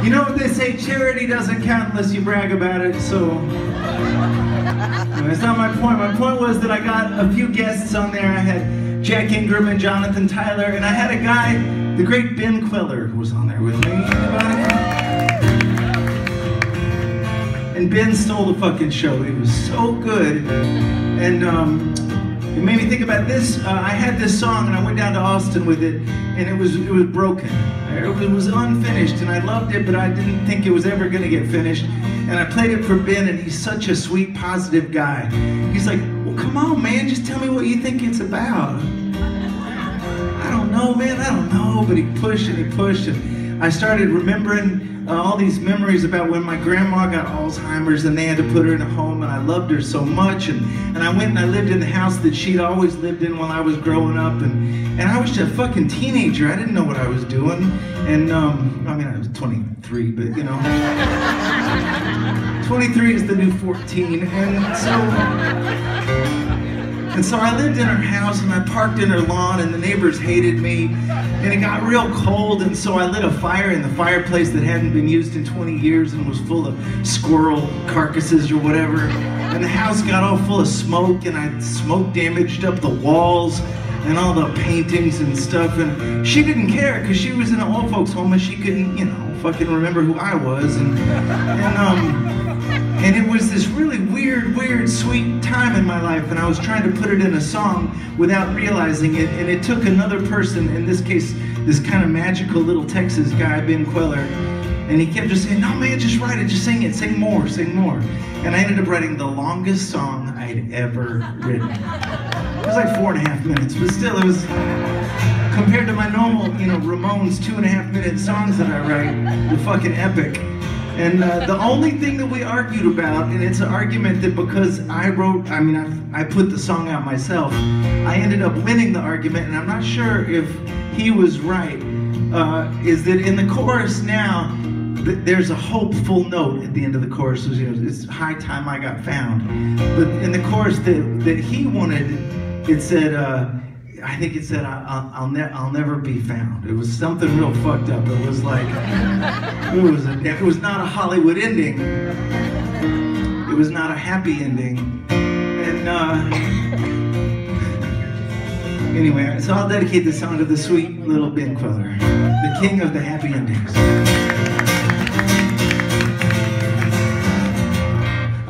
You know what they say, charity doesn't count unless you brag about it, so... That's not my point. My point was that I got a few guests on there. I had Jack Ingram and Jonathan Tyler, and I had a guy, the great Ben Queller, who was on there with me. And Ben stole the fucking show. It was so good. And it made me think about this. I had this song and I went down to Austin with it, and it was broken. It was unfinished, and I loved it, but I didn't think it was ever gonna get finished. And I played it for Ben, and he's such a sweet, positive guy. He's like, well, come on, man, just tell me what you think it's about. I don't know, man, I don't know. But he pushed and he pushed, and I started remembering all these memories about when my grandma got Alzheimer's and they had to put her in a home, and I loved her so much. And I went and I lived in the house that she'd always lived in while I was growing up, and I was just a fucking teenager. I didn't know what I was doing. And I mean, I was 23, but you know, 23 is the new 14. And so I lived in her house, and I parked in her lawn, and the neighbors hated me, and it got real cold, and so I lit a fire in the fireplace that hadn't been used in 20 years and was full of squirrel carcasses or whatever. And the house got all full of smoke, and I smoke damaged up the walls and all the paintings and stuff. And she didn't care, because she was in an old folks home and she couldn't, you know, fucking remember who I was. And it was this really weird, sweet time in my life, and I was trying to put it in a song without realizing it, and it took another person, in this case, this kind of magical little Texas guy, Ben Queller, and he kept just saying, no man, just write it, just sing it, sing more, sing more. And I ended up writing the longest song I'd ever written. It was like 4.5 minutes, but still, it was, compared to my normal, you know, Ramones 2.5-minute songs that I write, the fucking epic. And the only thing that we argued about, and it's an argument that because I put the song out myself, I ended up winning the argument, and I'm not sure if he was right, is that in the chorus now, there's a hopeful note at the end of the chorus. So, you know, it's high time I got found. But in the chorus that he wanted, it said, I think it said, I'll never be found. It was something real fucked up. It was like, it was not a Hollywood ending. It was not a happy ending. And anyway, so I'll dedicate this song to the sweet little Ben Queller, the king of the happy endings.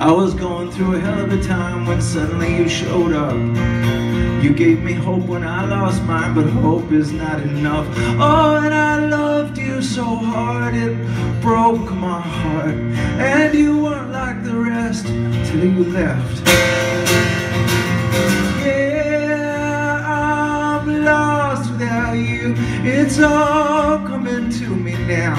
I was going through a hell of a time when suddenly you showed up. You gave me hope when I lost mine, but hope is not enough. Oh, and I loved you so hard, it broke my heart. And you weren't like the rest till you left. Yeah, I'm lost without you. It's all coming to me now.